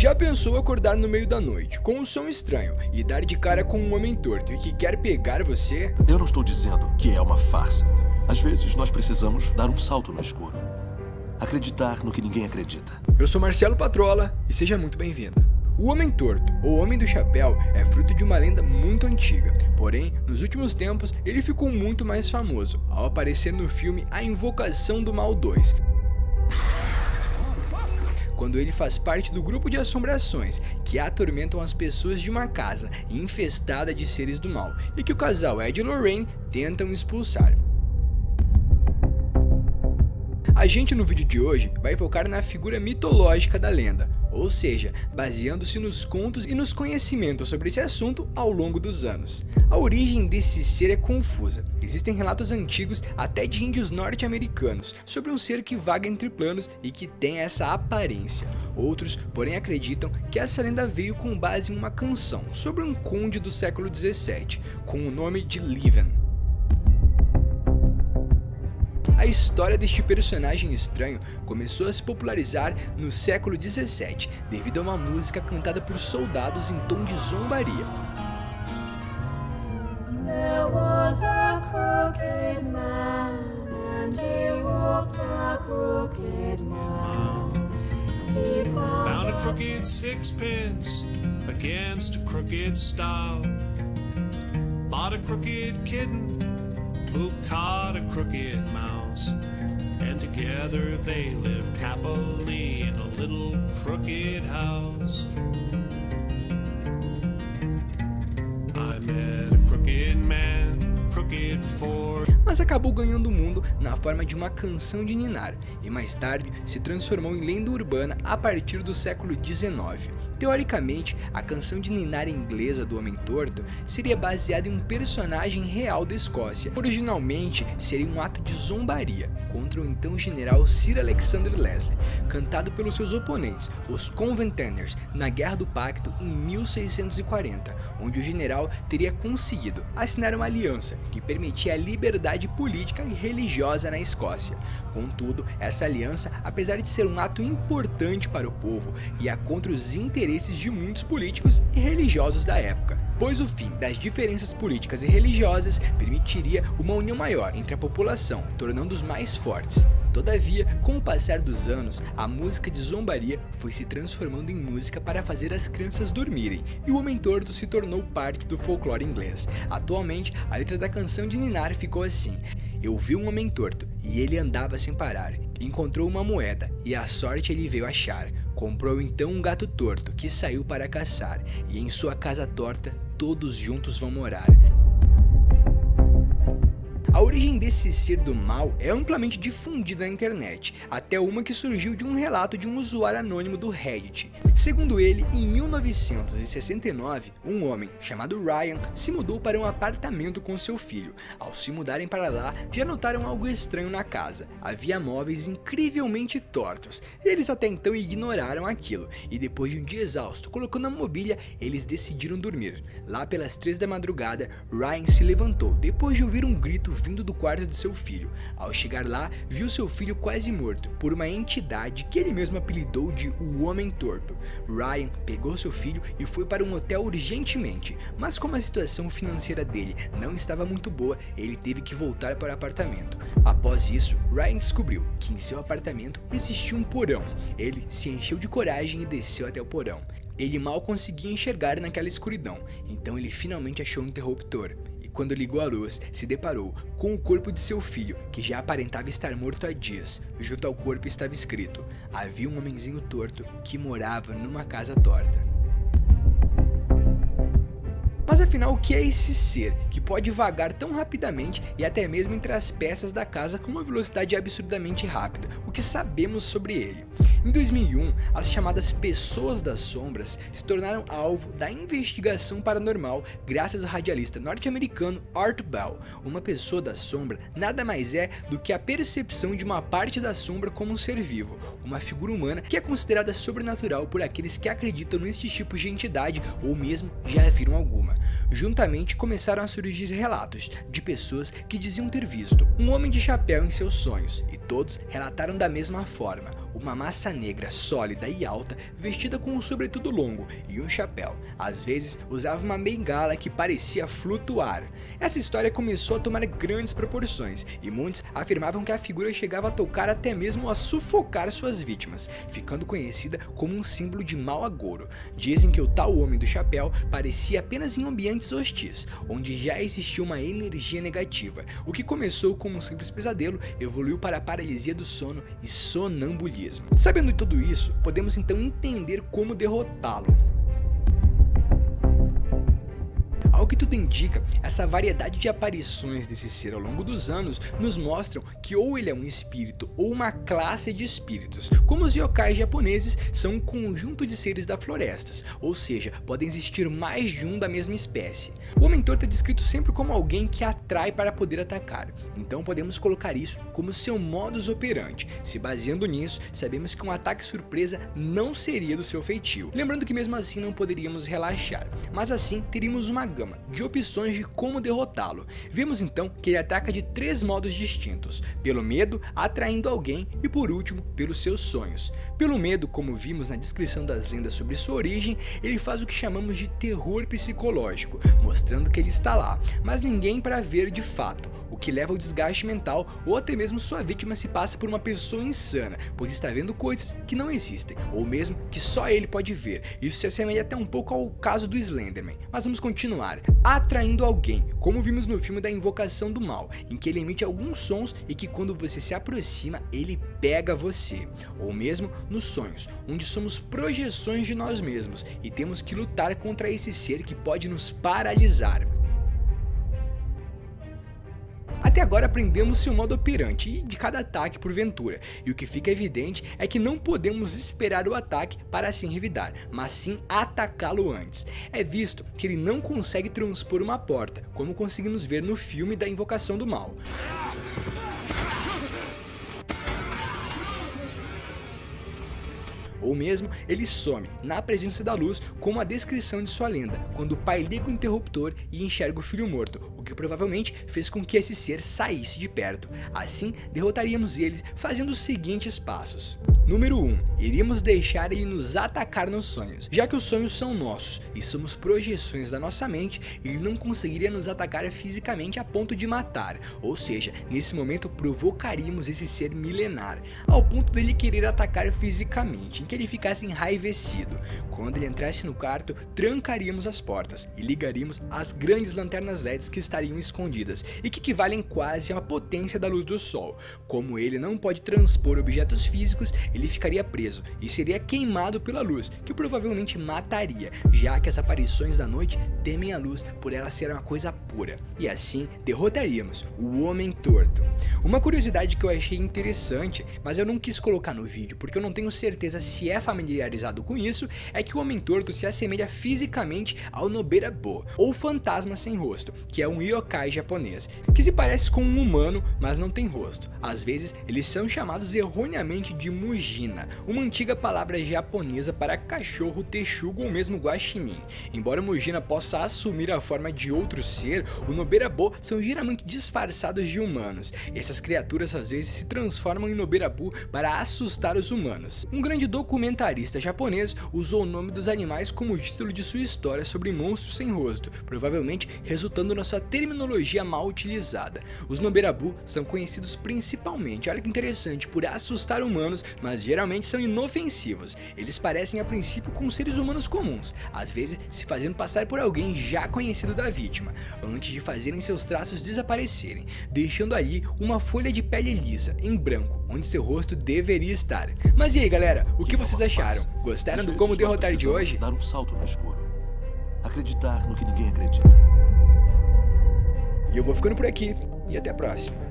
Já pensou acordar no meio da noite, com um som estranho, e dar de cara com um homem torto e que quer pegar você? Eu não estou dizendo que é uma farsa. Às vezes nós precisamos dar um salto no escuro. Acreditar no que ninguém acredita. Eu sou Marcelo Patrola e seja muito bem-vindo. O Homem Torto, ou Homem do Chapéu, é fruto de uma lenda muito antiga. Porém, nos últimos tempos, ele ficou muito mais famoso, ao aparecer no filme A Invocação do Mal 2. Quando ele faz parte do grupo de assombrações que atormentam as pessoas de uma casa infestada de seres do mal e que o casal Ed e Lorraine tentam expulsar. A gente no vídeo de hoje vai focar na figura mitológica da lenda, ou seja, baseando-se nos contos e nos conhecimentos sobre esse assunto ao longo dos anos. A origem desse ser é confusa. Existem relatos antigos até de índios norte-americanos sobre um ser que vaga entre planos e que tem essa aparência. Outros, porém, acreditam que essa lenda veio com base em uma canção sobre um conde do século 17, com o nome de Leven. A história deste personagem estranho começou a se popularizar no século 17, devido a uma música cantada por soldados em tom de zombaria. There was a crooked man, and he walked a crooked mile. He Found a crooked sixpence against a crooked stile. Bought a crooked kitten who caught a crooked mouse. And together they lived happily in a little crooked house. I met a crooked man, crooked for... Mas acabou ganhando o mundo na forma de uma canção de ninar, e mais tarde se transformou em lenda urbana a partir do século XIX. Teoricamente, a canção de ninar inglesa do Homem Torto seria baseada em um personagem real da Escócia. Originalmente, seria um ato de zombaria contra o então general Sir Alexander Leslie, cantado pelos seus oponentes, os Covenanters, na Guerra do Pacto em 1640, onde o general teria conseguido assinar uma aliança que permitia a liberdade política e religiosa na Escócia. Contudo, essa aliança, apesar de ser um ato importante para o povo, ia contra os interesses de muitos políticos e religiosos da época, pois o fim das diferenças políticas e religiosas permitiria uma união maior entre a população, tornando-os mais fortes. Todavia, com o passar dos anos, a música de zombaria foi se transformando em música para fazer as crianças dormirem, e o Homem Torto se tornou parte do folclore inglês. Atualmente, a letra da canção de ninar ficou assim: eu vi um homem torto, e ele andava sem parar. Encontrou uma moeda, e a sorte ele veio achar. Comprou então um gato torto, que saiu para caçar, e em sua casa torta, todos juntos vão morar. A origem desse ser do mal é amplamente difundida na internet, até uma que surgiu de um relato de um usuário anônimo do Reddit. Segundo ele, em 1969, um homem chamado Ryan se mudou para um apartamento com seu filho. Ao se mudarem para lá, já notaram algo estranho na casa. Havia móveis incrivelmente tortos. Eles até então ignoraram aquilo, e depois de um dia exausto colocando a mobília, eles decidiram dormir. Lá pelas 3 da madrugada, Ryan se levantou, depois de ouvir um grito vindo do quarto de seu filho. Ao chegar lá, viu seu filho quase morto por uma entidade que ele mesmo apelidou de o Homem Torto. Ryan pegou seu filho e foi para um hotel urgentemente, mas como a situação financeira dele não estava muito boa, ele teve que voltar para o apartamento. Após isso, Ryan descobriu que em seu apartamento existia um porão. Ele se encheu de coragem e desceu até o porão. Ele mal conseguia enxergar naquela escuridão, então ele finalmente achou um interruptor. Quando ligou a luz, se deparou com o corpo de seu filho, que já aparentava estar morto há dias. Junto ao corpo estava escrito: havia um homenzinho torto que morava numa casa torta. Mas afinal, o que é esse ser que pode vagar tão rapidamente e até mesmo entre as peças da casa com uma velocidade absurdamente rápida? O que sabemos sobre ele? Em 2001, as chamadas Pessoas das Sombras se tornaram alvo da investigação paranormal graças ao radialista norte-americano Art Bell. Uma pessoa da sombra nada mais é do que a percepção de uma parte da sombra como um ser vivo, uma figura humana que é considerada sobrenatural por aqueles que acreditam nestes tipos de entidade ou mesmo já viram alguma. Juntamente começaram a surgir relatos de pessoas que diziam ter visto um homem de chapéu em seus sonhos, e todos relataram da mesma forma: uma massa negra sólida e alta, vestida com um sobretudo longo e um chapéu. Às vezes usava uma bengala que parecia flutuar. Essa história começou a tomar grandes proporções e muitos afirmavam que a figura chegava a tocar até mesmo a sufocar suas vítimas, ficando conhecida como um símbolo de mau agouro. Dizem que o tal homem do chapéu parecia apenas em ambientes hostis, onde já existia uma energia negativa. O que começou como um simples pesadelo evoluiu para a paralisia do sono e sonambulismo. Sabendo de tudo isso, podemos então entender como derrotá-lo. Ao que tudo indica, essa variedade de aparições desse ser ao longo dos anos nos mostram que ou ele é um espírito ou uma classe de espíritos. Como os yokais japoneses são um conjunto de seres da florestas, ou seja, podem existir mais de um da mesma espécie. O Homem-Torto é descrito sempre como alguém que atrai para poder atacar, então podemos colocar isso como seu modus operandi. Se baseando nisso, sabemos que um ataque surpresa não seria do seu feitio. Lembrando que mesmo assim não poderíamos relaxar, mas assim teríamos uma gama de opções de como derrotá-lo. Vemos então que ele ataca de 3 modos distintos: pelo medo, atraindo alguém e por último, pelos seus sonhos. Pelo medo, como vimos na descrição das lendas sobre sua origem, ele faz o que chamamos de terror psicológico, mostrando que ele está lá, mas ninguém para ver de fato, o que leva ao desgaste mental ou até mesmo sua vítima se passa por uma pessoa insana, pois está vendo coisas que não existem, ou mesmo que só ele pode ver. Isso se assemelha até um pouco ao caso do Slenderman, mas vamos continuar. Atraindo alguém, como vimos no filme da Invocação do Mal, em que ele emite alguns sons e que quando você se aproxima, ele pega você. Ou mesmo nos sonhos, onde somos projeções de nós mesmos e temos que lutar contra esse ser que pode nos paralisar. Até agora aprendemos seu modo operante de cada ataque porventura, e o que fica evidente é que não podemos esperar o ataque para assim revidar, mas sim atacá-lo antes. É visto que ele não consegue transpor uma porta, como conseguimos ver no filme da Invocação do Mal. Ou mesmo ele some na presença da luz, como a descrição de sua lenda, quando o pai liga o interruptor e enxerga o filho morto, o que provavelmente fez com que esse ser saísse de perto. Assim, derrotaríamos eles fazendo os seguintes passos. Número 1. Iríamos deixar ele nos atacar nos sonhos. Já que os sonhos são nossos e somos projeções da nossa mente, ele não conseguiria nos atacar fisicamente a ponto de matar, ou seja, nesse momento provocaríamos esse ser milenar, ao ponto dele querer atacar fisicamente, que ele ficasse enraivecido. Quando ele entrasse no quarto, trancaríamos as portas e ligaríamos as grandes lanternas LEDs que estariam escondidas e que equivalem quase à potência da luz do sol. Como ele não pode transpor objetos físicos, ele ficaria preso e seria queimado pela luz, que provavelmente mataria, já que as aparições da noite temem a luz por ela ser uma coisa pura. E assim derrotaríamos o Homem-Torto. Uma curiosidade que eu achei interessante, mas eu não quis colocar no vídeo porque eu não tenho certeza se é familiarizado com isso, é que o Homem-Torto se assemelha fisicamente ao Nobera-Bo, ou fantasma sem rosto, que é um yokai japonês, que se parece com um humano, mas não tem rosto. Às vezes, eles são chamados erroneamente de Mujina, uma antiga palavra japonesa para cachorro, texugo ou mesmo guaxinim. Embora Mujina possa assumir a forma de outro ser, o Nobera-Bo são geralmente disfarçados de humanos. Essas criaturas às vezes se transformam em Nobera-Bu para assustar os humanos. Um grande documentarista japonês usou o nome dos animais como título de sua história sobre monstros sem rosto, provavelmente resultando na sua terminologia mal utilizada. Os Nobera-Bu são conhecidos principalmente, olha que interessante, por assustar humanos, mas geralmente são inofensivos. Eles parecem a princípio com seres humanos comuns, às vezes se fazendo passar por alguém já conhecido da vítima, antes de fazerem seus traços desaparecerem, deixando ali uma folha de pele lisa, em branco, onde seu rosto deveria estar. Mas e aí galera, o que vocês acharam? Gostaram do Como Derrotar de hoje? Dar um salto no escuro. Acreditar no que ninguém acredita. E eu vou ficando por aqui, e até a próxima.